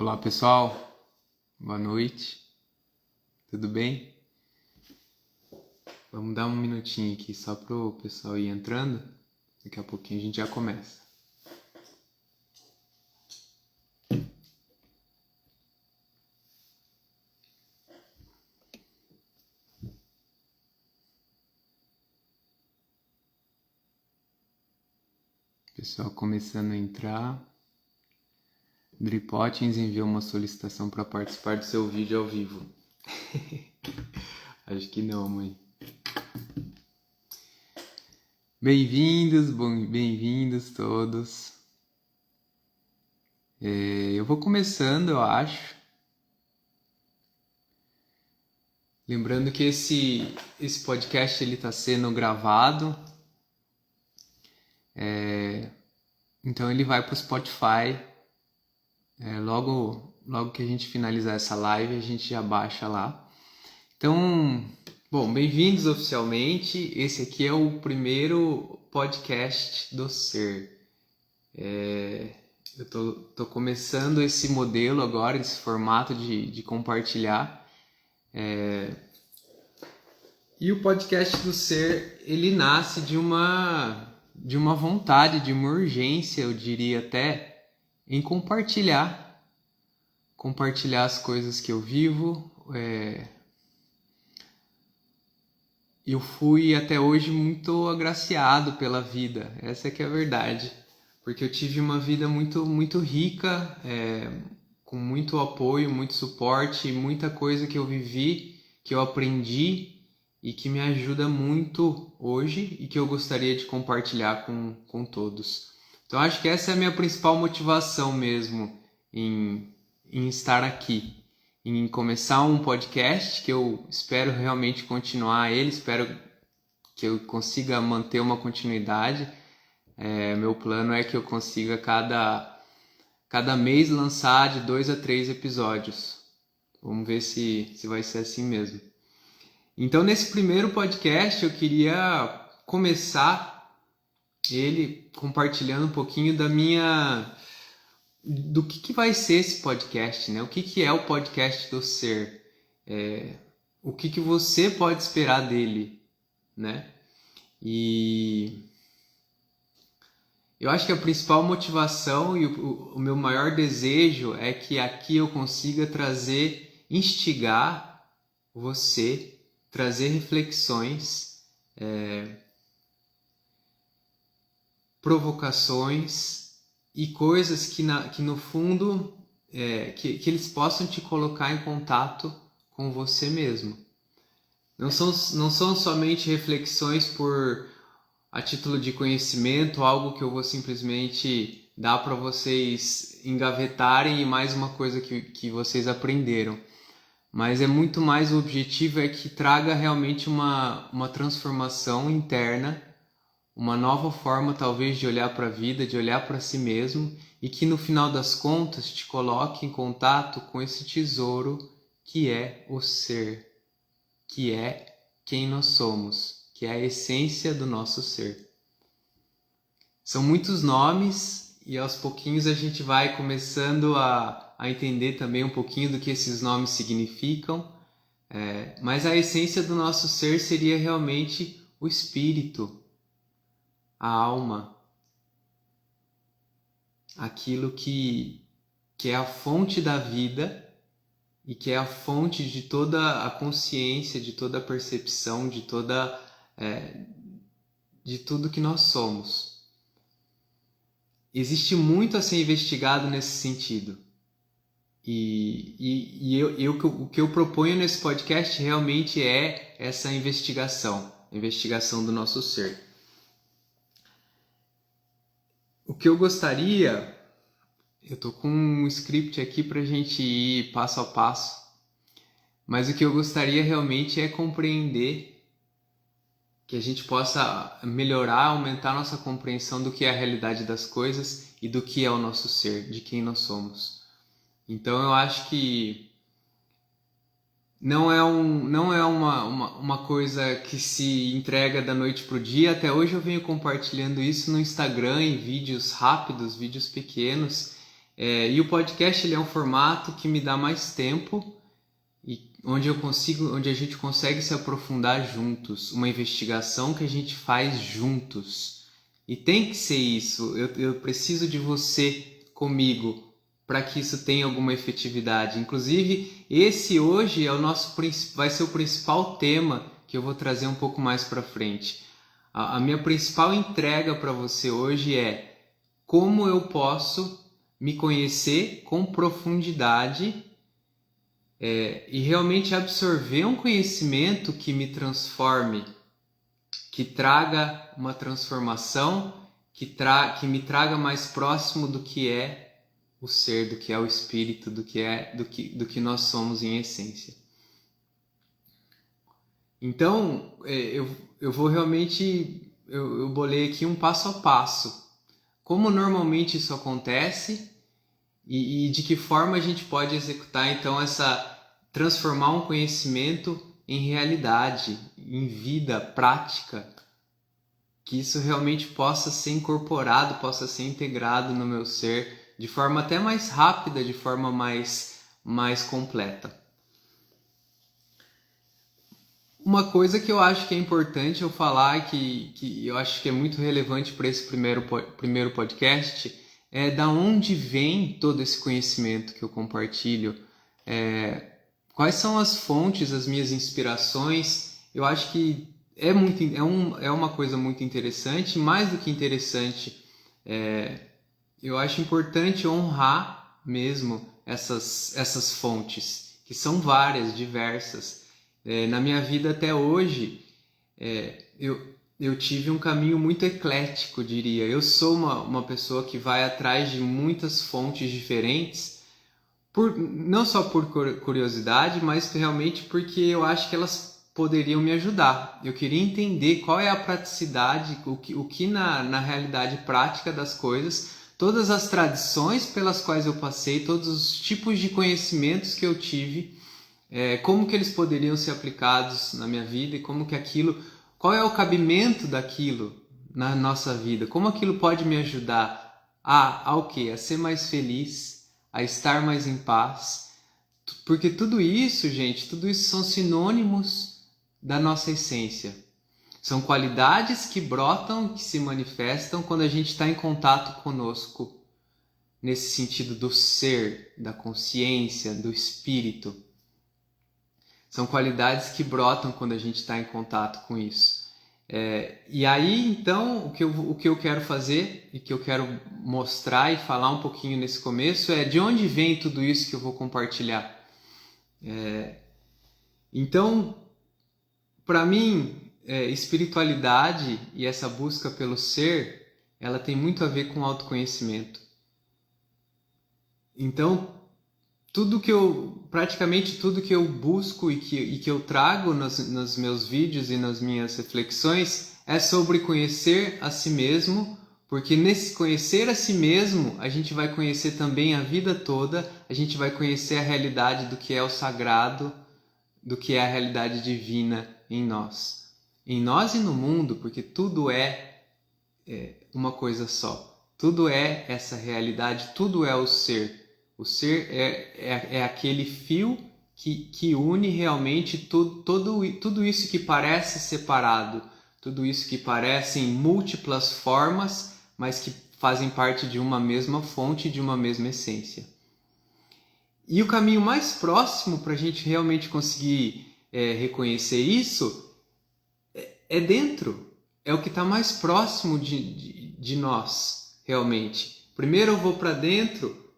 Olá pessoal, boa noite, tudo bem? Vamos dar um minutinho aqui só para o pessoal ir entrando, daqui a pouquinho a gente já começa. Pessoal começando a entrar. Dripotins enviou uma solicitação para participar do seu vídeo ao vivo. Acho que não, mãe. Bem-vindos todos. Eu vou começando, eu acho. Lembrando que esse podcast ele está sendo gravado. Então ele vai para o Spotify. Logo que a gente finalizar essa live, a gente já baixa lá. Então, bom, bem-vindos oficialmente. Esse aqui é o primeiro podcast do Ser. Eu tô começando esse modelo agora, esse formato de compartilhar. E o podcast do Ser, ele nasce de uma vontade, de uma urgência, eu diria até, em compartilhar as coisas que eu vivo. Eu fui até hoje muito agraciado pela vida, essa que é a verdade, porque eu tive uma vida muito, muito rica, com muito apoio, muito suporte, muita coisa que eu vivi, que eu aprendi e que me ajuda muito hoje e que eu gostaria de compartilhar com todos. Então acho que essa é a minha principal motivação mesmo em estar aqui, em começar um podcast que eu espero realmente continuar ele, espero que eu consiga manter uma continuidade. Meu plano é que eu consiga cada mês lançar de 2 a 3 episódios. Vamos ver se vai ser assim mesmo. Então nesse primeiro podcast eu queria começar ele compartilhando um pouquinho do que vai ser esse podcast, né? O que é o podcast do Ser? O que você pode esperar dele, né? E eu acho que a principal motivação e o meu maior desejo é que aqui eu consiga instigar você, trazer reflexões, provocações e coisas que no fundo que eles possam te colocar em contato com você mesmo. Não são somente reflexões a título de conhecimento, algo que eu vou simplesmente dar para vocês engavetarem e mais uma coisa que vocês aprenderam. Mas é muito mais, o objetivo é que traga realmente uma transformação interna, uma nova forma talvez de olhar para a vida, de olhar para si mesmo, e que no final das contas te coloque em contato com esse tesouro que é o ser, que é quem nós somos, que é a essência do nosso ser. São muitos nomes e aos pouquinhos a gente vai começando a entender também um pouquinho do que esses nomes significam, mas a essência do nosso ser seria realmente o espírito, a alma, aquilo que é a fonte da vida e que é a fonte de toda a consciência, de toda a percepção, de tudo que nós somos. Existe muito a ser investigado nesse sentido. O que eu proponho nesse podcast realmente é essa investigação do nosso ser. O que eu gostaria, eu tô com um script aqui pra gente ir passo a passo, mas o que eu gostaria realmente é compreender, que a gente possa melhorar, aumentar nossa compreensão do que é a realidade das coisas e do que é o nosso ser, de quem nós somos. Então eu acho que não é uma coisa que se entrega da noite para o dia. Até hoje eu venho compartilhando isso no Instagram em vídeos rápidos, vídeos pequenos, E o podcast ele é um formato que me dá mais tempo e onde a gente consegue se aprofundar juntos, uma investigação que a gente faz juntos. E tem que ser isso. Eu preciso de você comigo para que isso tenha alguma efetividade. Inclusive, esse hoje vai ser o principal tema que eu vou trazer um pouco mais para frente. A minha principal entrega para você hoje é como eu posso me conhecer com profundidade e realmente absorver um conhecimento que me transforme, que traga uma transformação, que me traga mais próximo do que é o ser, do que é o espírito, do que nós somos em essência. Então, eu vou realmente, eu bolei aqui um passo a passo. Como normalmente isso acontece e de que forma a gente pode executar, então, transformar um conhecimento em realidade, em vida prática, que isso realmente possa ser incorporado, possa ser integrado no meu ser de forma até mais rápida, de forma mais completa. Uma coisa que eu acho que é importante eu falar, que eu acho que é muito relevante para esse primeiro podcast, é da onde vem todo esse conhecimento que eu compartilho, quais são as fontes, as minhas inspirações. Eu acho que é uma coisa muito interessante, mais do que interessante, eu acho importante honrar mesmo essas fontes, que são várias, diversas. Na minha vida até hoje, eu tive um caminho muito eclético, diria. Eu sou uma pessoa que vai atrás de muitas fontes diferentes, não só por curiosidade, mas realmente porque eu acho que elas poderiam me ajudar. Eu queria entender qual é a praticidade, o que na realidade prática das coisas, todas as tradições pelas quais eu passei, todos os tipos de conhecimentos que eu tive, como que eles poderiam ser aplicados na minha vida e qual é o cabimento daquilo na nossa vida, como aquilo pode me ajudar ao quê? A ser mais feliz, a estar mais em paz, porque tudo isso, gente, tudo isso são sinônimos da nossa essência. São qualidades que brotam, que se manifestam quando a gente está em contato conosco, nesse sentido do ser, da consciência, do espírito. São qualidades que brotam quando a gente está em contato com isso. E aí, então, o que eu quero fazer e que eu quero mostrar e falar um pouquinho nesse começo é de onde vem tudo isso que eu vou compartilhar. Então, para mim, espiritualidade e essa busca pelo ser, ela tem muito a ver com autoconhecimento. Então, praticamente tudo que eu busco e que eu trago nos meus vídeos e nas minhas reflexões é sobre conhecer a si mesmo, porque nesse conhecer a si mesmo, a gente vai conhecer também a vida toda, a gente vai conhecer a realidade do que é o sagrado, do que é a realidade divina em nós. Em nós e no mundo, porque tudo é uma coisa só. Tudo é essa realidade, tudo é o ser. O ser é aquele fio que une realmente tudo isso que parece separado, tudo isso que parece em múltiplas formas, mas que fazem parte de uma mesma fonte, de uma mesma essência. E o caminho mais próximo para a gente realmente conseguir reconhecer isso é dentro, é o que está mais próximo de nós, realmente. Primeiro eu vou para dentro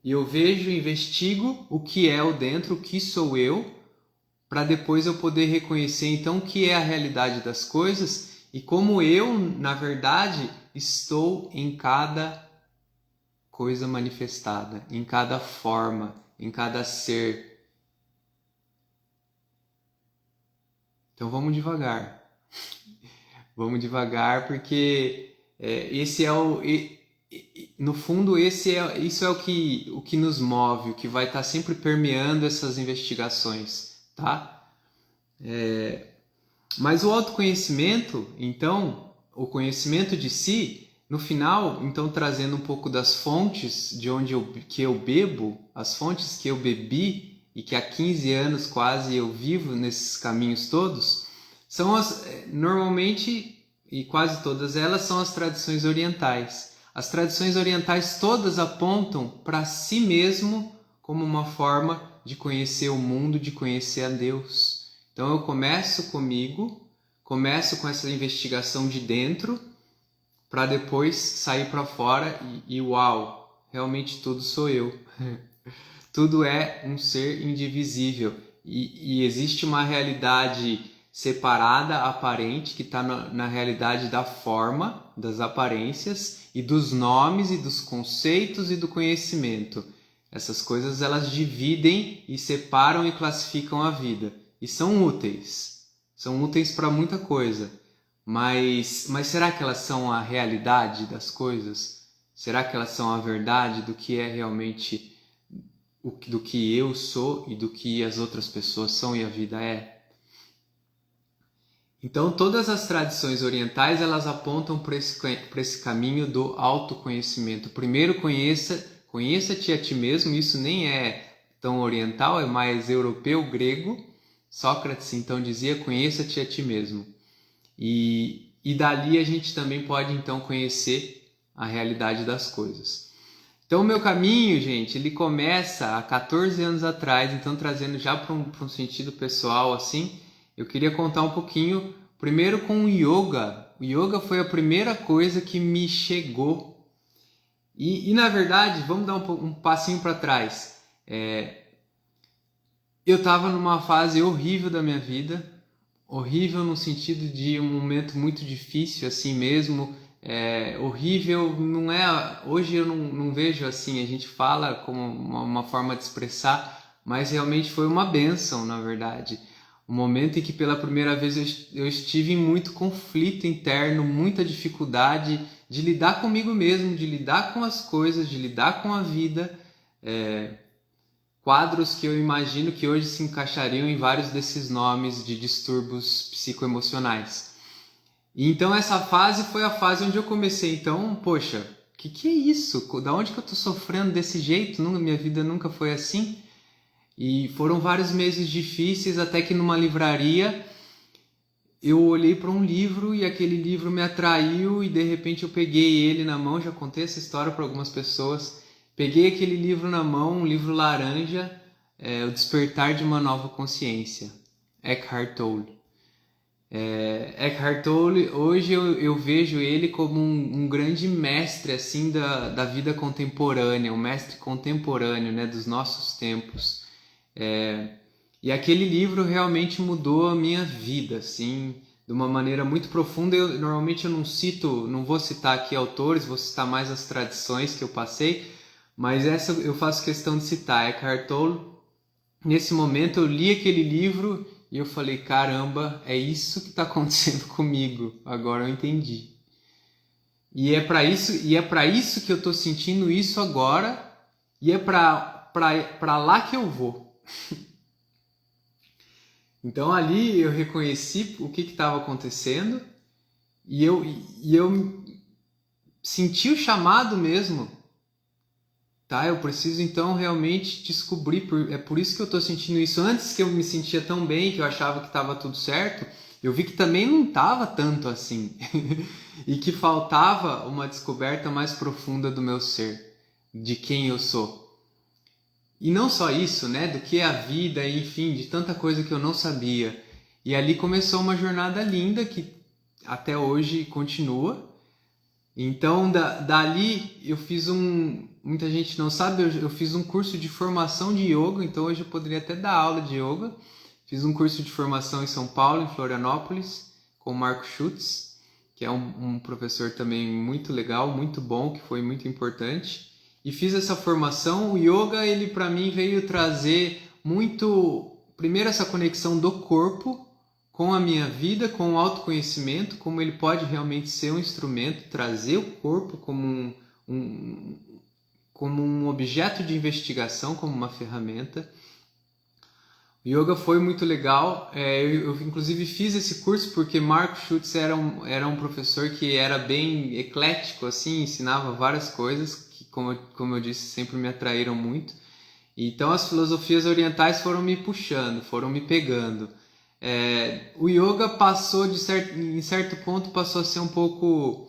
e eu vejo, investigo o que é o dentro, o que sou eu, para depois eu poder reconhecer então o que é a realidade das coisas e como eu, na verdade, estou em cada coisa manifestada, em cada forma, em cada ser. Então vamos devagar. Vamos devagar porque esse é o... No fundo, isso é o que nos move, o que vai estar sempre permeando essas investigações, tá? Mas o autoconhecimento, então, o conhecimento de si, No final, então, trazendo um pouco das fontes de onde que eu bebo, as fontes que eu bebi e que há 15 anos quase eu vivo nesses caminhos todos, são normalmente, e quase todas elas, são as tradições orientais. As tradições orientais todas apontam para si mesmo como uma forma de conhecer o mundo, de conhecer a Deus. Então eu começo comigo, começo com essa investigação de dentro, para depois sair para fora e uau, realmente tudo sou eu. Tudo é um ser indivisível e existe uma realidade separada, aparente, que está na realidade da forma, das aparências e dos nomes e dos conceitos e do conhecimento. Essas coisas elas dividem e separam e classificam a vida e são úteis para muita coisa. Mas será que elas são a realidade das coisas? Será que elas são a verdade do que é realmente do que eu sou e do que as outras pessoas são e a vida é? Então todas as tradições orientais elas apontam para esse caminho do autoconhecimento. Primeiro conheça-te a ti mesmo, isso nem é tão oriental, é mais europeu, grego. Sócrates então dizia, conheça-te a ti mesmo. E dali a gente também pode então conhecer a realidade das coisas. Então o meu caminho, gente, ele começa há 14 anos atrás, então trazendo já para um sentido pessoal assim, eu queria contar um pouquinho, primeiro com o yoga. O yoga foi a primeira coisa que me chegou. E na verdade, vamos dar um passinho para trás. Eu estava numa fase horrível da minha vida, horrível no sentido de um momento muito difícil assim mesmo, horrível, não é, hoje eu não vejo assim, a gente fala como uma forma de expressar, mas realmente foi uma bênção na verdade, um momento em que pela primeira vez eu estive em muito conflito interno, muita dificuldade de lidar comigo mesmo, de lidar com as coisas, de lidar com a vida, quadros que eu imagino que hoje se encaixariam em vários desses nomes de distúrbios psicoemocionais. E então essa fase foi a fase onde eu comecei, então, poxa, que é isso? Da onde que eu tô sofrendo desse jeito? Minha vida nunca foi assim. E foram vários meses difíceis até que numa livraria eu olhei para um livro e aquele livro me atraiu e de repente eu peguei ele na mão, já contei essa história para algumas pessoas. Peguei aquele livro na mão, um livro laranja, O Despertar de uma Nova Consciência, Eckhart Tolle. Eckhart Tolle, hoje eu vejo ele como um grande mestre assim da vida contemporânea, um mestre contemporâneo, né, dos nossos tempos. E aquele livro realmente mudou a minha vida, assim, de uma maneira muito profunda. Normalmente eu não vou citar aqui autores, vou citar mais as tradições que eu passei, mas essa eu faço questão de citar, Eckhart Tolle. Nesse momento eu li aquele livro e eu falei, caramba, é isso que está acontecendo comigo, agora eu entendi. E é para isso que eu estou sentindo isso agora, e é para lá que eu vou. Então ali eu reconheci o que estava acontecendo e eu senti o chamado mesmo. Tá, eu preciso então realmente descobrir, é por isso que eu estou sentindo isso. Antes que eu me sentia tão bem, que eu achava que estava tudo certo, eu vi que também não estava tanto assim. E que faltava uma descoberta mais profunda do meu ser, de quem eu sou. E não só isso, né, do que é a vida, enfim, de tanta coisa que eu não sabia. E ali começou uma jornada linda que até hoje continua. Então, dali eu fiz muita gente não sabe, eu fiz um curso de formação de yoga, então hoje eu poderia até dar aula de yoga. Fiz um curso de formação em São Paulo, em Florianópolis, com o Marco Schutz, que é um professor também muito legal, muito bom, que foi muito importante. E fiz essa formação. O yoga, ele para mim veio trazer muito, primeiro essa conexão do corpo com a minha vida, com o autoconhecimento, como ele pode realmente ser um instrumento, trazer o corpo como um objeto de investigação, como uma ferramenta. O yoga foi muito legal. Eu inclusive fiz esse curso porque Marco Schutz era um professor que era bem eclético, assim, ensinava várias coisas que, como eu disse, sempre me atraíram muito. Então as filosofias orientais foram me puxando, foram me pegando. O yoga passou, em certo ponto, passou a ser um pouco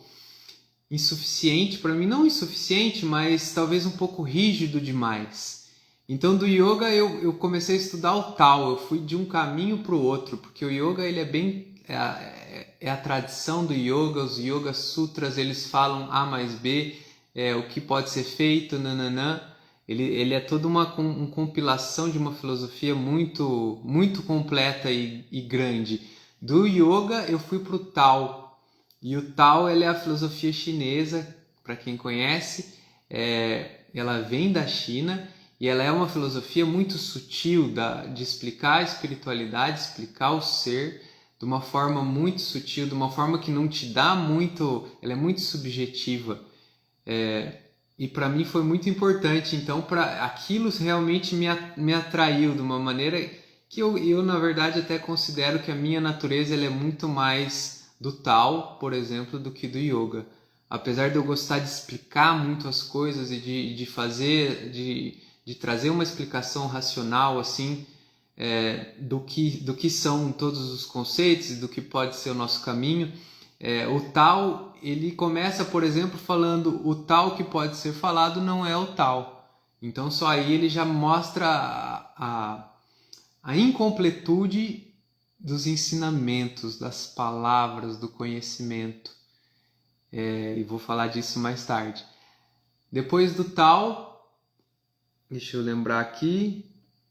insuficiente para mim, não insuficiente, mas talvez um pouco rígido demais. Então do yoga eu comecei a estudar o Tao, eu fui de um caminho para o outro, porque o yoga ele é bem é a tradição do yoga, os Yoga Sutras eles falam A mais B, o que pode ser feito, nananã. Ele é toda uma compilação de uma filosofia muito, muito completa e grande. Do yoga eu fui para o Tao, e o Tao ele é a filosofia chinesa, para quem conhece, ela vem da China e ela é uma filosofia muito sutil de explicar a espiritualidade, explicar o ser de uma forma muito sutil, de uma forma que não te dá muito, ela é muito subjetiva. E para mim foi muito importante, então para aquilo realmente me atraiu de uma maneira que eu na verdade até considero que a minha natureza ela é muito mais do Tao, por exemplo, do que do Yoga. Apesar de eu gostar de explicar muito as coisas e de trazer uma explicação racional assim do que são todos os conceitos e do que pode ser o nosso caminho. O Tao, ele começa, por exemplo, falando o tal que pode ser falado não é o tal. Então só aí ele já mostra a incompletude dos ensinamentos, das palavras, do conhecimento. E vou falar disso mais tarde. Depois do Tao, deixa eu lembrar aqui,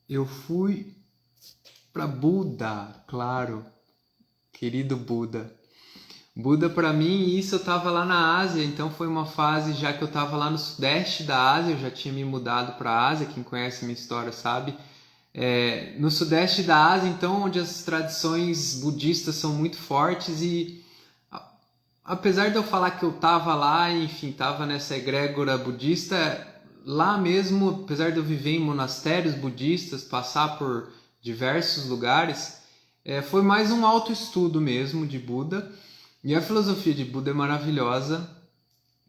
eu fui para Buda, claro, querido Buda. Buda para mim, isso eu estava lá na Ásia, então foi uma fase já que eu estava lá no sudeste da Ásia, eu já tinha me mudado para a Ásia, quem conhece minha história sabe. No sudeste da Ásia, então, onde as tradições budistas são muito fortes e apesar de eu falar que eu estava lá, enfim, estava nessa egrégora budista, lá mesmo, apesar de eu viver em monastérios budistas, passar por diversos lugares, foi mais um autoestudo mesmo de Buda. E a filosofia de Buda é maravilhosa.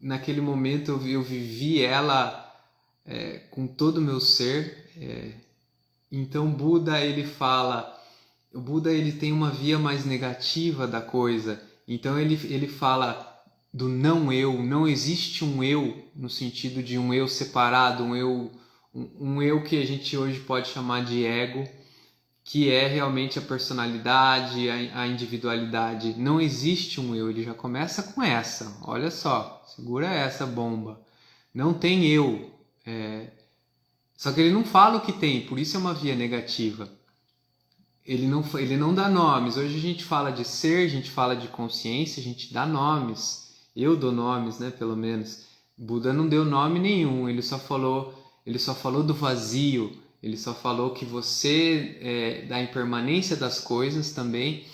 Naquele momento eu vivi ela com todo o meu ser. Então Buda o Buda ele tem uma via mais negativa da coisa. Então ele fala do não eu, não existe um eu no sentido de um eu separado, um eu que a gente hoje pode chamar de ego, que é realmente a personalidade, a individualidade. Não existe um eu, ele já começa com essa. Olha só, segura essa bomba. Não tem eu. Só que ele não fala o que tem, por isso é uma via negativa. Ele não dá nomes. Hoje a gente fala de ser, a gente fala de consciência, a gente dá nomes. Eu dou nomes, né, pelo menos. Buda não deu nome nenhum, ele só falou do vazio. Ele só falou que você, da impermanência das coisas também,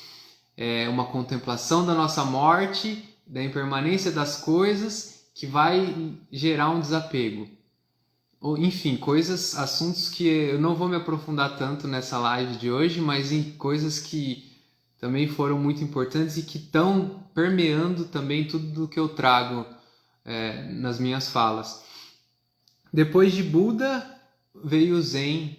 uma contemplação da nossa morte, da impermanência das coisas, que vai gerar um desapego. Ou, enfim, assuntos que eu não vou me aprofundar tanto nessa live de hoje, mas em coisas que também foram muito importantes e que estão permeando também tudo do que eu trago nas minhas falas. Depois de Buda veio o Zen,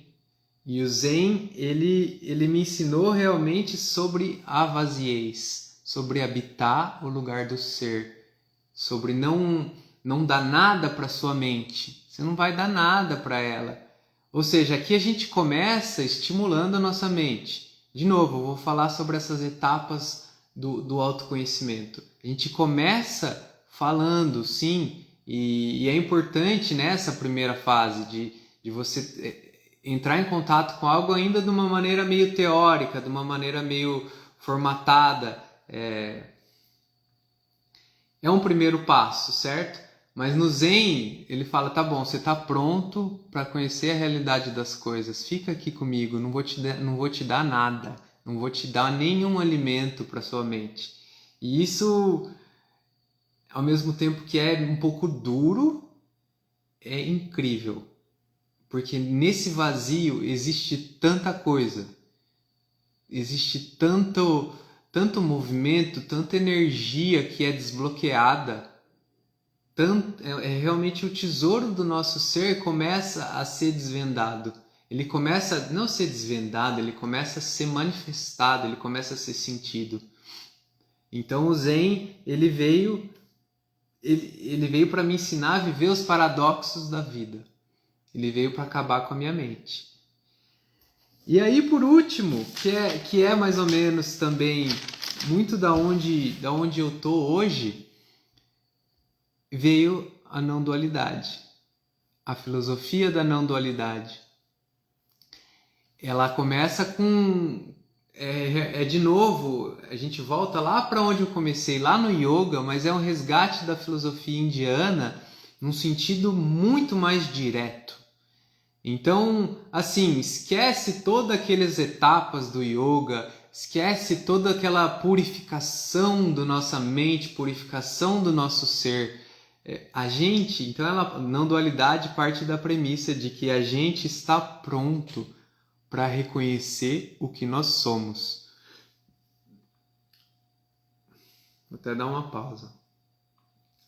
e o Zen ele me ensinou realmente sobre a vaziez, sobre habitar o lugar do ser, sobre não dar nada para sua mente, você não vai dar nada para ela. Ou seja, aqui a gente começa estimulando a nossa mente. De novo, eu vou falar sobre essas etapas do autoconhecimento. A gente começa falando, sim, e é importante nessa primeira fase de você entrar em contato com algo ainda de uma maneira meio teórica, de uma maneira meio formatada. É um primeiro passo, certo? Mas no Zen, ele fala, tá bom, você está pronto para conhecer a realidade das coisas. Fica aqui comigo, não vou te dar nada. Não vou te dar nenhum alimento para sua mente. E isso, ao mesmo tempo que é um pouco duro, é incrível. Porque nesse vazio existe tanta coisa, existe tanto movimento, tanta energia que é desbloqueada. Realmente o tesouro do nosso ser começa a ser desvendado. Ele começa a não ser desvendado, ele começa a ser manifestado, ele começa a ser sentido. Então o Zen, ele veio para me ensinar a viver os paradoxos da vida. Ele veio para acabar com a minha mente. E aí, por último, que é mais ou menos também muito da onde eu tô hoje, veio a não dualidade, a filosofia da não dualidade. Ela começa com de novo, a gente volta lá para onde eu comecei, lá no yoga, mas é um resgate da filosofia indiana num sentido muito mais direto. Então, assim, esquece todas aquelas etapas do yoga, esquece toda aquela purificação da nossa mente, purificação do nosso ser. A gente, então, a não dualidade parte da premissa de que a gente está pronto para reconhecer o que nós somos. Vou até dar uma pausa.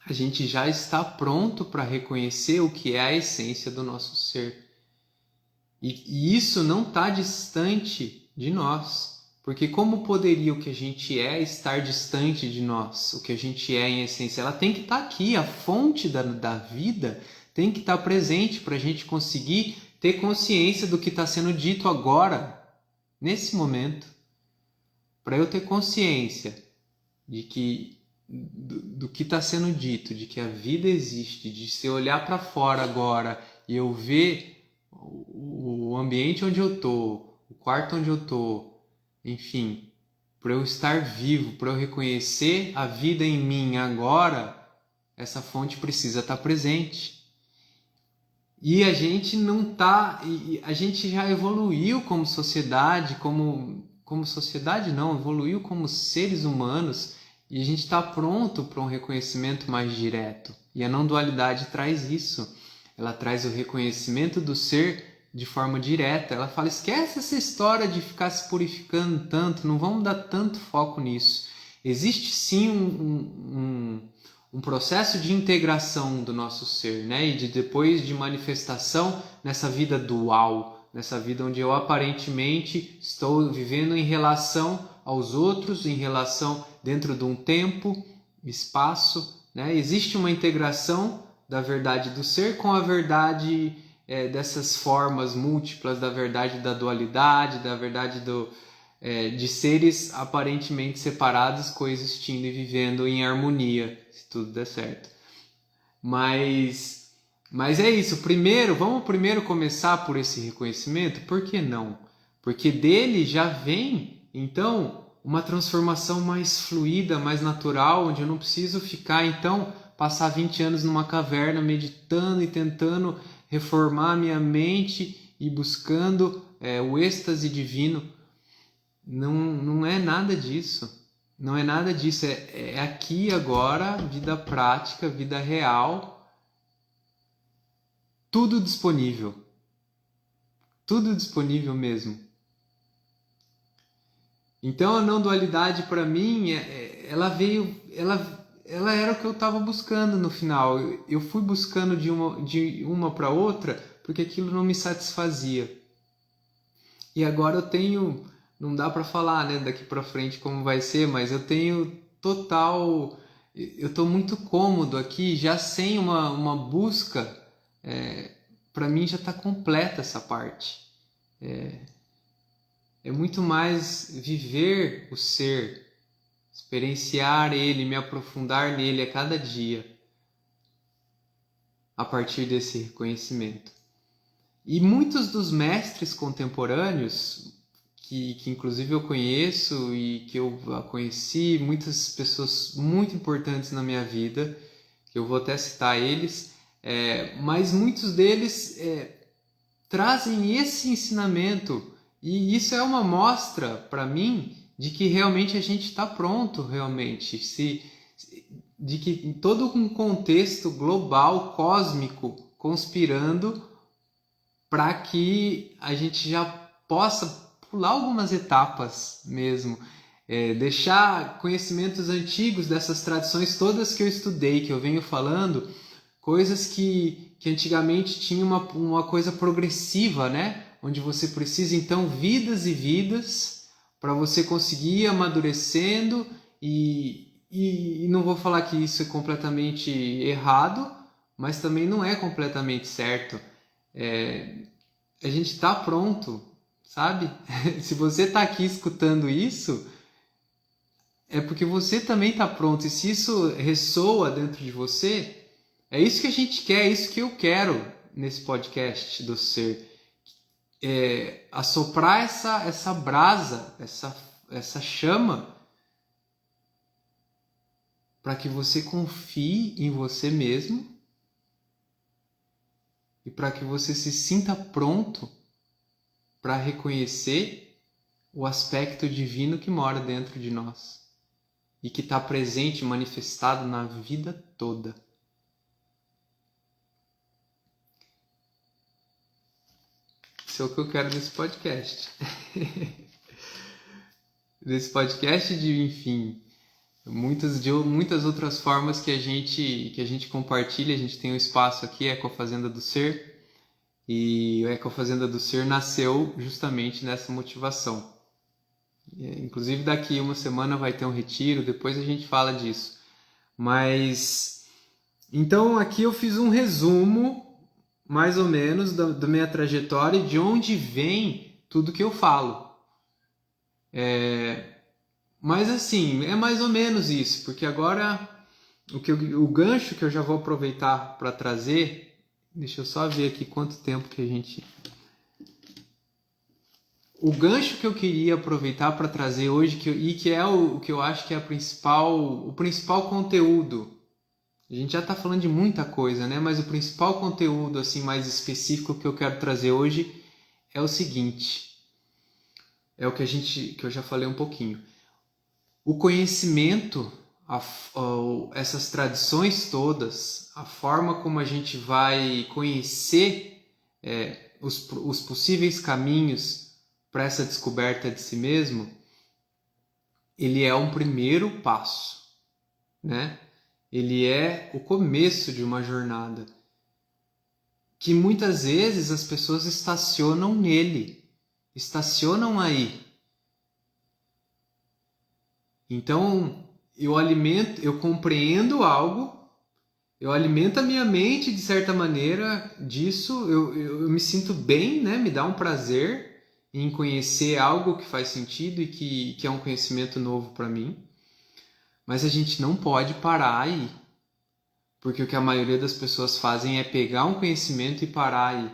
A gente já está pronto para reconhecer o que é a essência do nosso ser. E isso não está distante de nós. Porque como poderia o que a gente é estar distante de nós? O que a gente é em essência? Ela tem que estar aqui. A fonte da vida tem que estar presente para a gente conseguir ter consciência do que está sendo dito agora, nesse momento. Para eu ter consciência de que do que está sendo dito, de que a vida existe, de se eu olhar para fora agora e eu ver o ambiente onde eu estou, o quarto onde eu estou, enfim, para eu estar vivo, para eu reconhecer a vida em mim agora, essa fonte precisa estar presente. E a gente não tá, a gente já evoluiu como sociedade, como sociedade não, evoluiu como seres humanos e a gente está pronto para um reconhecimento mais direto. E a não dualidade traz isso. Ela traz o reconhecimento do ser de forma direta. Ela fala, esquece essa história de ficar se purificando tanto, não vamos dar tanto foco nisso. Existe sim um processo de integração do nosso ser, né? E depois de manifestação nessa vida dual, nessa vida onde eu aparentemente estou vivendo em relação aos outros, em relação dentro de um tempo, espaço, né? Existe uma integração da verdade do ser com a verdade dessas formas múltiplas, da verdade da dualidade, da verdade de seres aparentemente separados coexistindo e vivendo em harmonia, se tudo der certo. Mas é isso. Vamos primeiro começar por esse reconhecimento? Por que não? Porque dele já vem, então, uma transformação mais fluida, mais natural, onde eu não preciso ficar, então, passar 20 anos numa caverna meditando e tentando reformar minha mente e buscando o êxtase divino. Não é nada disso. Não é nada disso. É aqui e agora, vida prática, vida real. Tudo disponível. Tudo disponível mesmo. Então a não dualidade para mim, ela veio, ela era o que eu estava buscando no final. Eu fui buscando de uma para outra porque aquilo não me satisfazia. E agora eu tenho, não dá para falar, né, daqui para frente como vai ser, mas eu tenho total, eu estou muito cômodo aqui, já sem uma busca, para mim já está completa essa parte. É muito mais viver o ser, experienciar ele, me aprofundar nele a cada dia, a partir desse reconhecimento. E muitos dos mestres contemporâneos, que inclusive eu conheço e que eu conheci, muitas pessoas muito importantes na minha vida, que eu vou até citar eles, mas muitos deles trazem esse ensinamento, e isso é uma mostra para mim de que realmente a gente está pronto, realmente, de que todo um contexto global, cósmico, conspirando para que a gente já possa pular algumas etapas mesmo, deixar conhecimentos antigos dessas tradições todas que eu estudei, que eu venho falando, coisas que antigamente tinha uma coisa progressiva, né? Onde você precisa então vidas e vidas para você conseguir ir amadurecendo e não vou falar que isso é completamente errado, mas também não é completamente certo. A gente está pronto, sabe? Se você está aqui escutando isso, é porque você também está pronto. E se isso ressoa dentro de você, é isso que a gente quer, é isso que eu quero nesse podcast do Ser. Assoprar essa brasa, essa chama, para que você confie em você mesmo e para que você se sinta pronto para reconhecer o aspecto divino que mora dentro de nós e que está presente, manifestado na vida toda. Isso é o que eu quero nesse podcast. Nesse podcast enfim, muitas outras formas que a gente compartilha. A gente tem um espaço aqui, Ecofazenda do Ser, e o Ecofazenda do Ser nasceu justamente nessa motivação. Inclusive daqui uma semana vai ter um retiro, depois a gente fala disso. Mas então aqui eu fiz um resumo mais ou menos da minha trajetória e de onde vem tudo que eu falo. Mas assim, é mais ou menos isso, porque agora o gancho que eu já vou aproveitar para trazer, deixa eu só ver aqui quanto tempo que a gente... O gancho que eu queria aproveitar para trazer hoje, que é o que eu acho que é o principal conteúdo. A gente já está falando de muita coisa, né? Mas o principal conteúdo assim mais específico que eu quero trazer hoje é o seguinte. É o que eu já falei um pouquinho. O conhecimento, essas tradições todas, a forma como a gente vai conhecer os possíveis caminhos para essa descoberta de si mesmo, ele é um primeiro passo, né? Ele é o começo de uma jornada que muitas vezes as pessoas estacionam nele, estacionam aí. Então, eu compreendo algo, eu alimento a minha mente de certa maneira disso, eu me sinto bem, né? Me dá um prazer em conhecer algo que faz sentido e que é um conhecimento novo para mim. Mas a gente não pode parar aí, porque o que a maioria das pessoas fazem é pegar um conhecimento e parar aí.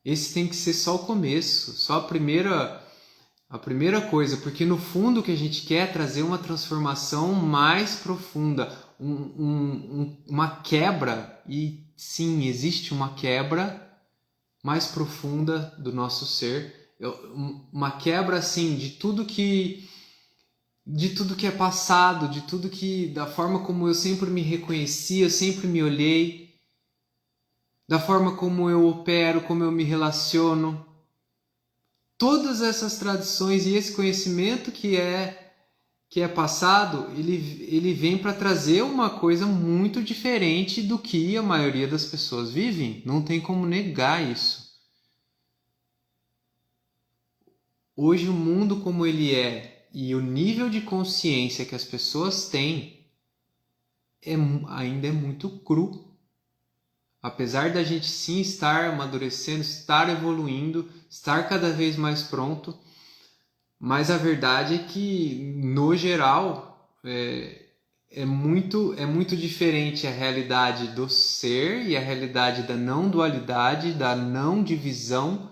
Esse tem que ser só o começo, só a primeira coisa, porque no fundo o que a gente quer é trazer uma transformação mais profunda, uma quebra, e sim, existe uma quebra mais profunda do nosso ser, uma quebra assim de tudo que é passado, da forma como eu sempre me reconheci, eu sempre me olhei, da forma como eu opero, como eu me relaciono. Todas essas tradições e esse conhecimento que é passado, ele vem para trazer uma coisa muito diferente do que a maioria das pessoas vivem. Não tem como negar isso. Hoje o mundo como ele é e o nível de consciência que as pessoas têm ainda é muito cru. Apesar da gente sim estar amadurecendo, estar evoluindo, estar cada vez mais pronto, mas a verdade é que, no geral, é muito diferente a realidade do ser e a realidade da não dualidade, da não divisão,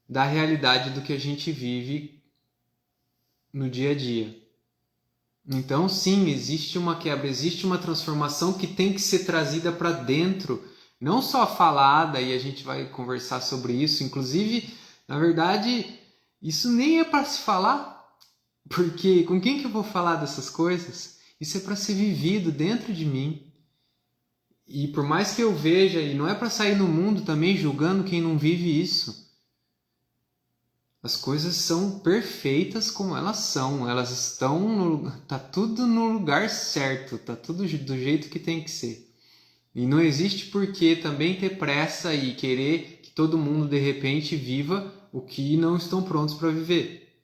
da realidade do que a gente vive no dia a dia. Então, sim, existe uma quebra, existe uma transformação que tem que ser trazida para dentro, não só falada, e a gente vai conversar sobre isso. Inclusive, na verdade, isso nem é para se falar, porque com quem que eu vou falar dessas coisas? Isso é para ser vivido dentro de mim. E por mais que eu veja, e não é para sair no mundo também julgando quem não vive isso. As coisas são perfeitas como elas são. Elas estão tá tudo no lugar certo, tá tudo do jeito que tem que ser. E não existe por que também ter pressa e querer que todo mundo de repente viva o que não estão prontos para viver.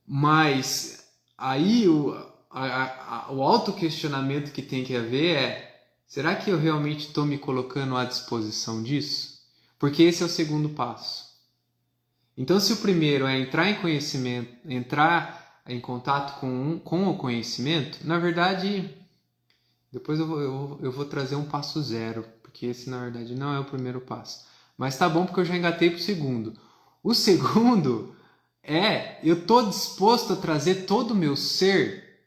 Mas aí o autoquestionamento que tem que haver é: será que eu realmente estou me colocando à disposição disso? Porque esse é o segundo passo. Então, se o primeiro é entrar em conhecimento, entrar em contato com o conhecimento, na verdade, depois eu vou trazer um passo zero, porque esse na verdade não é o primeiro passo. Mas tá bom porque eu já engatei pro segundo. O segundo eu estou disposto a trazer todo o meu ser,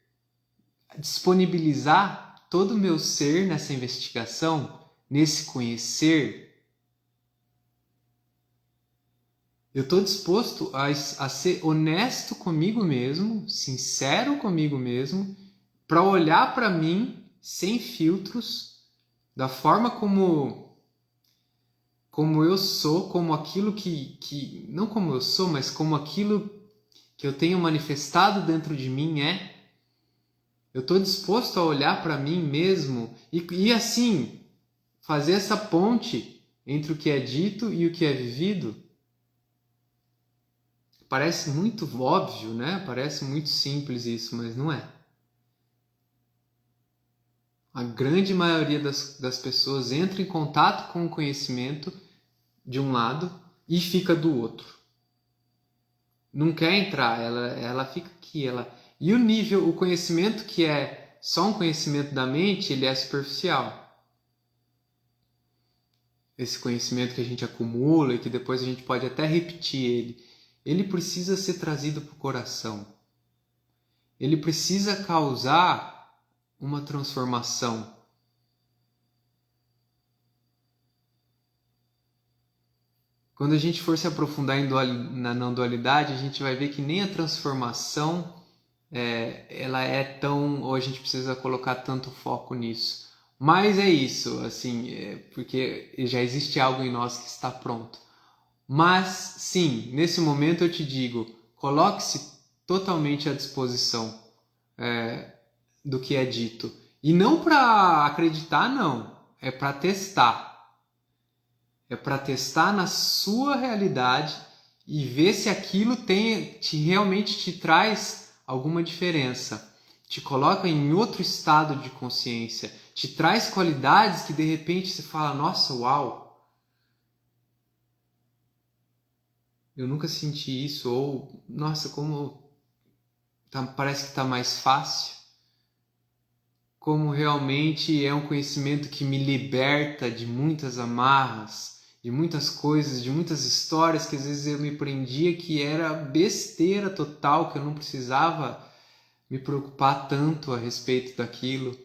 disponibilizar todo o meu ser nessa investigação, nesse conhecer. Eu estou disposto a ser honesto comigo mesmo, sincero comigo mesmo, para olhar para mim sem filtros, da forma como eu sou, como aquilo que não como eu sou, mas como aquilo que eu tenho manifestado dentro de mim é. Eu estou disposto a olhar para mim mesmo e assim fazer essa ponte entre o que é dito e o que é vivido. Parece muito óbvio, né? Parece muito simples isso, mas não é. A grande maioria das pessoas entra em contato com o conhecimento de um lado e fica do outro. Não quer entrar, ela fica aqui. E o conhecimento que é só um conhecimento da mente, ele é superficial. Esse conhecimento que a gente acumula e que depois a gente pode até repetir ele precisa ser trazido para o coração. Ele precisa causar uma transformação. Quando a gente for se aprofundar na não dualidade, a gente vai ver que nem a transformação ela é tão, ou a gente precisa colocar tanto foco nisso. Mas é isso, assim, porque já existe algo em nós que está pronto. Mas sim, nesse momento eu te digo, coloque-se totalmente à disposição do que é dito. E não para acreditar, não. É para testar. É para testar na sua realidade e ver se aquilo realmente te traz alguma diferença. Te coloca em outro estado de consciência. Te traz qualidades que de repente você fala, nossa, uau! Eu nunca senti isso. Ou, nossa, como parece que está mais fácil. Como realmente é um conhecimento que me liberta de muitas amarras, de muitas coisas, de muitas histórias que às vezes eu me prendia que era besteira total, que eu não precisava me preocupar tanto a respeito daquilo.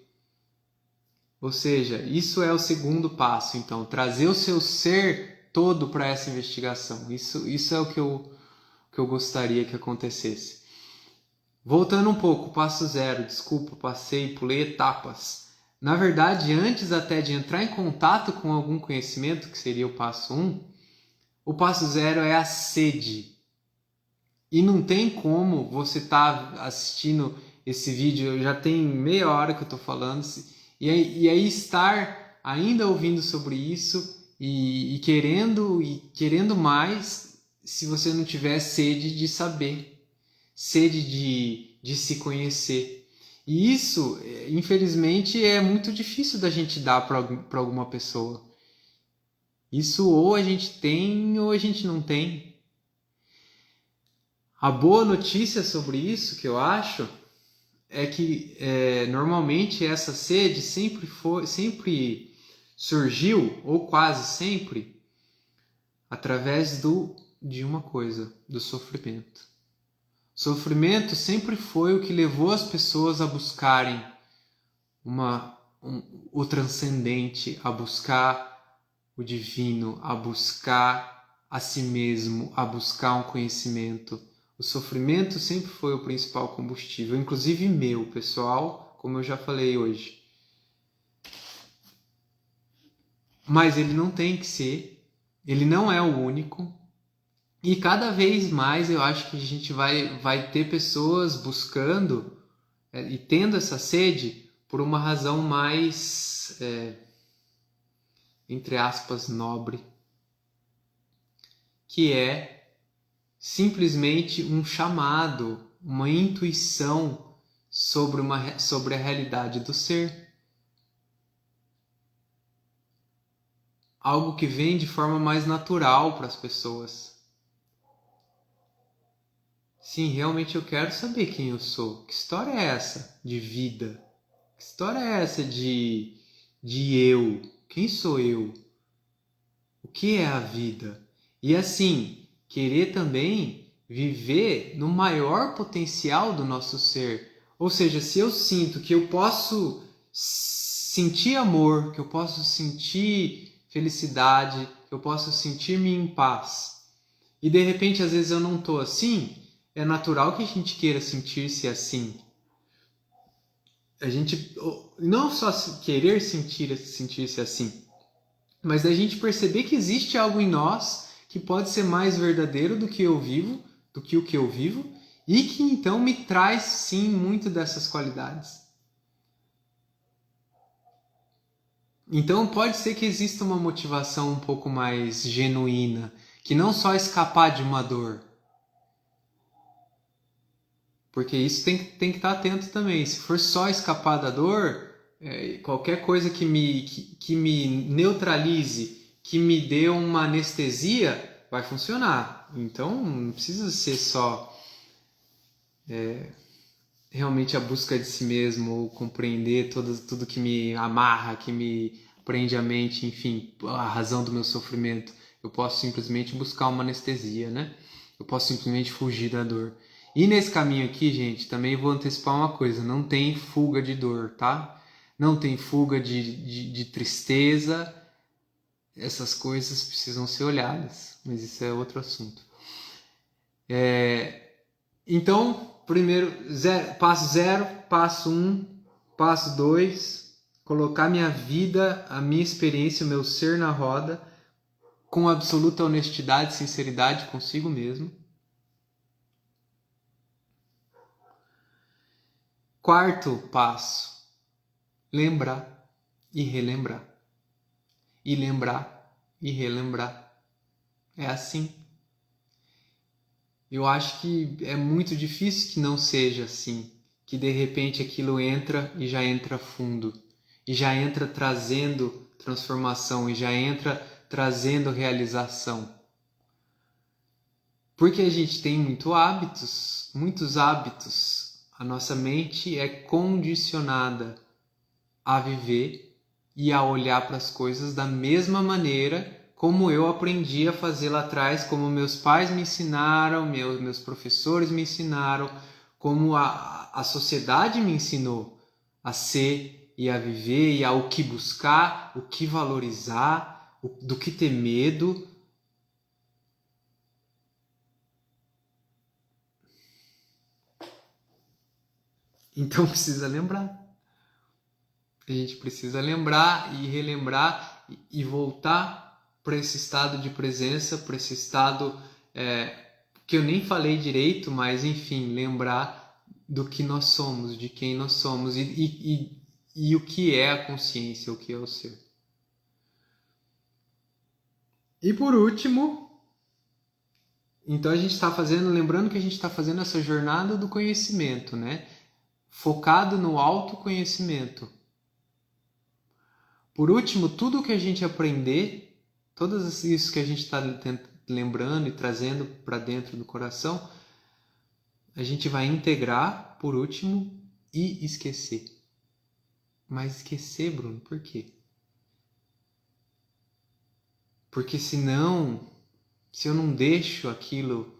Ou seja, isso é o segundo passo, então, trazer o seu ser todo para essa investigação. Isso é o que eu gostaria que acontecesse. Voltando um pouco, passo zero, desculpa, pulei etapas. Na verdade, antes até de entrar em contato com algum conhecimento, que seria o passo 1, o passo zero é a sede. E não tem como você estar assistindo esse vídeo, já tem meia hora que eu estou falando, e aí estar ainda ouvindo sobre isso e querendo mais, se você não tiver sede de saber. Sede de se conhecer. E isso, infelizmente, é muito difícil da gente dar para alguma pessoa. Isso ou a gente tem ou a gente não tem. A boa notícia sobre isso, que eu acho, é que normalmente essa sede sempre surgiu, ou quase sempre, através de uma coisa, do sofrimento. Sofrimento sempre foi o que levou as pessoas a buscarem o transcendente, a buscar o divino, a buscar a si mesmo, a buscar um conhecimento. O sofrimento sempre foi o principal combustível, inclusive meu, pessoal, como eu já falei hoje. mas ele não tem que ser, ele não é o único. E cada vez mais eu acho que a gente vai ter pessoas buscando e tendo essa sede por uma razão mais, entre aspas, nobre, que é simplesmente um chamado, uma intuição sobre a realidade do ser. Algo que vem de forma mais natural para as pessoas. Sim, realmente eu quero saber quem eu sou. Que história é essa de vida? Que história é essa de eu? Quem sou eu? O que é a vida? E assim, querer também viver no maior potencial do nosso ser. Ou seja, se eu sinto que eu posso sentir amor, que eu posso sentir felicidade, que eu posso sentir-me em paz, e de repente às vezes eu não estou assim, é natural que a gente queira sentir-se assim. A gente não só querer sentir-se assim, mas a gente perceber que existe algo em nós que pode ser mais verdadeiro do que eu vivo, do que o que eu vivo, e que então me traz sim muito dessas qualidades. Então pode ser que exista uma motivação um pouco mais genuína, que não só escapar de uma dor. Porque isso tem que estar atento também. Se for só escapar da dor, qualquer coisa que me neutralize, que me dê uma anestesia, vai funcionar. Então não precisa ser só realmente a busca de si mesmo, ou compreender tudo que me amarra, que me prende a mente, enfim, a razão do meu sofrimento. Eu posso simplesmente buscar uma anestesia, né? Eu posso simplesmente fugir da dor. E nesse caminho aqui, gente, também vou antecipar uma coisa: não tem fuga de dor, tá? Não tem fuga de tristeza. Essas coisas precisam ser olhadas, mas isso é outro assunto. Então, primeiro, passo 0, passo 1, passo 2, colocar minha vida, a minha experiência, o meu ser na roda, com absoluta honestidade e sinceridade consigo mesmo. Quarto passo, lembrar e relembrar. E lembrar e relembrar. É assim. Eu acho que é muito difícil que não seja assim, que de repente aquilo entra e já entra fundo, e já entra trazendo transformação, e já entra trazendo realização. Porque a gente tem muitos hábitos. A nossa mente é condicionada a viver e a olhar para as coisas da mesma maneira como eu aprendi a fazer lá atrás, como meus pais me ensinaram, meus professores me ensinaram, como a sociedade me ensinou a ser e a viver e a o que buscar, o que valorizar, do que ter medo. Então precisa lembrar. A gente precisa lembrar e relembrar e voltar para esse estado de presença, para esse estado que eu nem falei direito, mas enfim, lembrar do que nós somos, de quem nós somos e o que é a consciência, o que é o ser. E por último, então a gente está lembrando que a gente está fazendo essa jornada do conhecimento, né? Focado no autoconhecimento. Por último, tudo que a gente aprender, tudo isso que a gente está lembrando e trazendo para dentro do coração, a gente vai integrar, por último, e esquecer. Mas esquecer, Bruno, por quê? Porque senão, se eu não deixo aquilo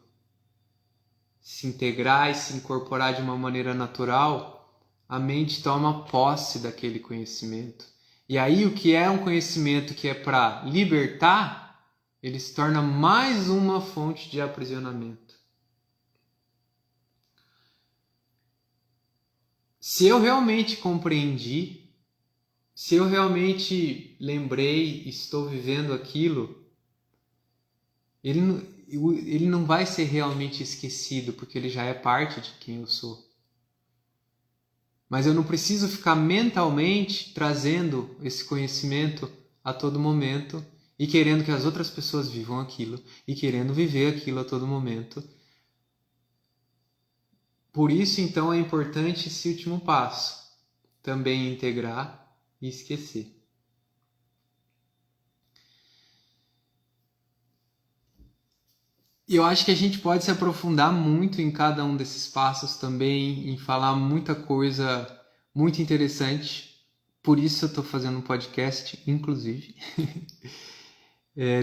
se integrar e se incorporar de uma maneira natural, a mente toma posse daquele conhecimento. E aí o que é um conhecimento que é para libertar, ele se torna mais uma fonte de aprisionamento. Se eu realmente compreendi se eu realmente lembrei, estou vivendo aquilo, ele não vai ser realmente esquecido, porque ele já é parte de quem eu sou. Mas eu não preciso ficar mentalmente trazendo esse conhecimento a todo momento e querendo que as outras pessoas vivam aquilo e querendo viver aquilo a todo momento. Por isso, então, é importante esse último passo, também integrar e esquecer. E eu acho que a gente pode se aprofundar muito em cada um desses passos também, em falar muita coisa muito interessante. Por isso eu estou fazendo um podcast, inclusive.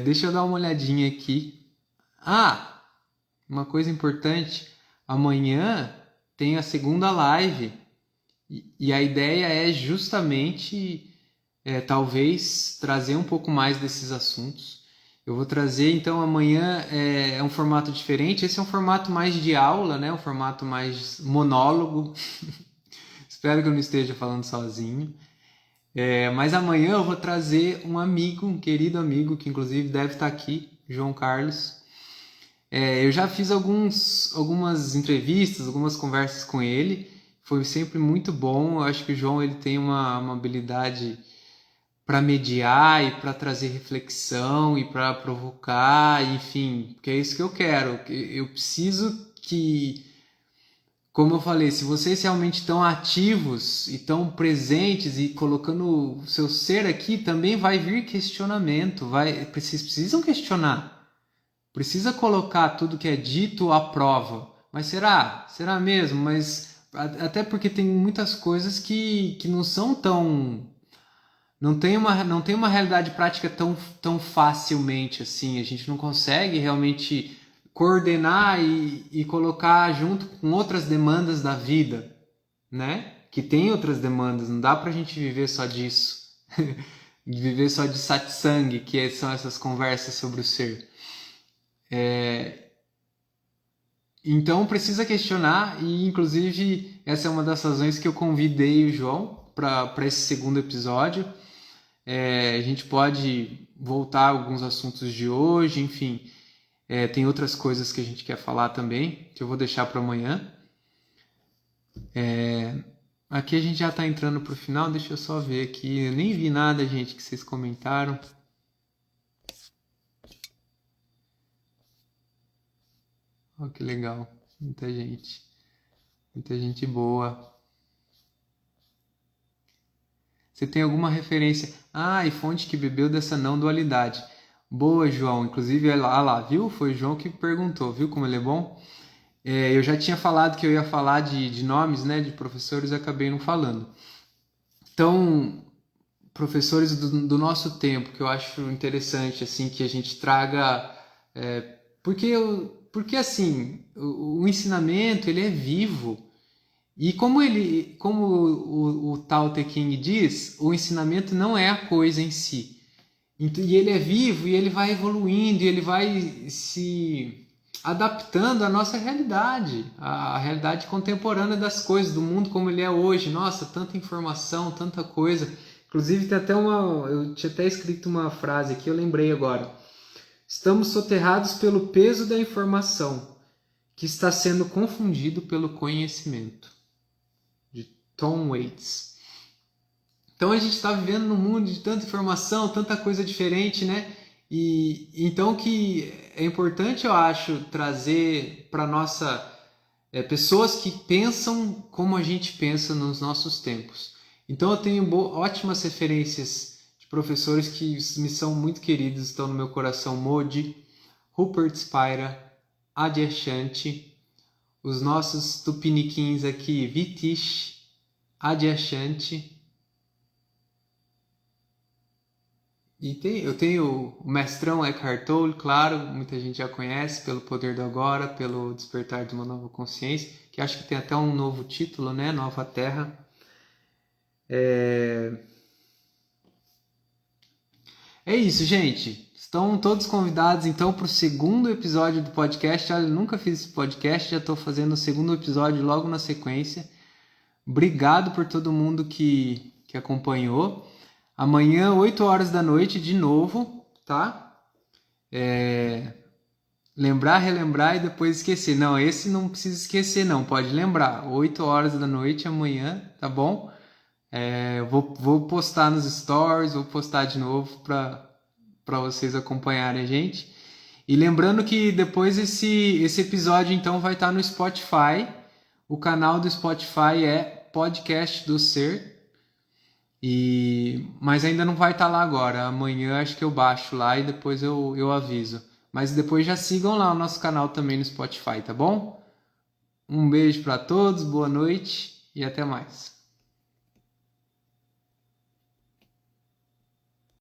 Deixa eu dar uma olhadinha aqui. Ah, uma coisa importante. Amanhã tem a segunda live. E a ideia é justamente, talvez, trazer um pouco mais desses assuntos. Eu vou trazer, então, amanhã é um formato diferente. Esse é um formato mais de aula, né? Um formato mais monólogo. Espero que eu não esteja falando sozinho. Mas amanhã eu vou trazer um amigo, um querido amigo, que inclusive deve estar aqui, João Carlos. Eu já fiz algumas entrevistas, algumas conversas com ele. Foi sempre muito bom. Eu acho que o João ele tem uma habilidade para mediar e para trazer reflexão e para provocar, enfim, porque é isso que eu quero. Eu preciso que, como eu falei, se vocês realmente estão ativos e estão presentes e colocando o seu ser aqui, também vai vir questionamento, vocês precisam questionar, precisa colocar tudo que é dito à prova. Mas será? Será mesmo? Mas até porque tem muitas coisas que não são tão... Não tem uma realidade prática tão facilmente assim. A gente não consegue realmente coordenar e colocar junto com outras demandas da vida, né? Que tem outras demandas. Não dá pra gente viver só disso. Viver só de satsang, que são essas conversas sobre o ser. Então precisa questionar e, inclusive, essa é uma das razões que eu convidei o João para esse segundo episódio. A gente pode voltar a alguns assuntos de hoje, enfim. Tem outras coisas que a gente quer falar também, que eu vou deixar para amanhã. Aqui a gente já está entrando para o final, deixa eu só ver aqui. Eu nem vi nada, gente, que vocês comentaram. Olha que legal, muita gente boa. Você tem alguma referência? E fonte que bebeu dessa não dualidade. Boa, João. Inclusive, lá, viu? Foi o João que perguntou, viu como ele é bom? Eu já tinha falado que eu ia falar de nomes, né, de professores, e acabei não falando. Então, professores do nosso tempo, que eu acho interessante, assim, que a gente traga... porque assim, o ensinamento, ele é vivo. E como o Tao Te Ching diz, o ensinamento não é a coisa em si. E ele é vivo e ele vai evoluindo e ele vai se adaptando à nossa realidade, à realidade contemporânea das coisas, do mundo como ele é hoje. Nossa, tanta informação, tanta coisa. Inclusive tem até eu tinha até escrito uma frase aqui, eu lembrei agora. Estamos soterrados pelo peso da informação, que está sendo confundido pelo conhecimento. De Tom Waits. Então a gente está vivendo num mundo de tanta informação, tanta coisa diferente, né? E então que é importante, eu acho, trazer para nossa pessoas que pensam como a gente pensa nos nossos tempos. Então eu tenho ótimas referências de professores que me são muito queridos, estão no meu coração: Modi, Rupert Spira, Adyashanti, os nossos tupiniquins aqui, Vitish, Adyashanti. E eu tenho o mestrão Eckhart Tolle, claro, muita gente já conhece, pelo Poder do Agora, pelo Despertar de uma Nova Consciência, que acho que tem até um novo título, né? Nova Terra. É isso, gente. Estão todos convidados, então, para o segundo episódio do podcast. Olha, eu nunca fiz esse podcast, já estou fazendo o segundo episódio logo na sequência. Obrigado por todo mundo que acompanhou. Amanhã, 8 horas da noite, de novo, tá? Lembrar, relembrar e depois esquecer. Não, esse não precisa esquecer, não. Pode lembrar. 8 horas da noite amanhã, tá bom? Vou postar nos stories, vou postar de novo para vocês acompanharem a gente. E lembrando que depois esse episódio então vai estar no Spotify. O canal do Spotify é Podcast do Ser. Mas ainda não vai estar lá agora. Amanhã acho que eu baixo lá e depois eu aviso. Mas depois já sigam lá o nosso canal também no Spotify, tá bom? Um beijo para todos, boa noite e até mais.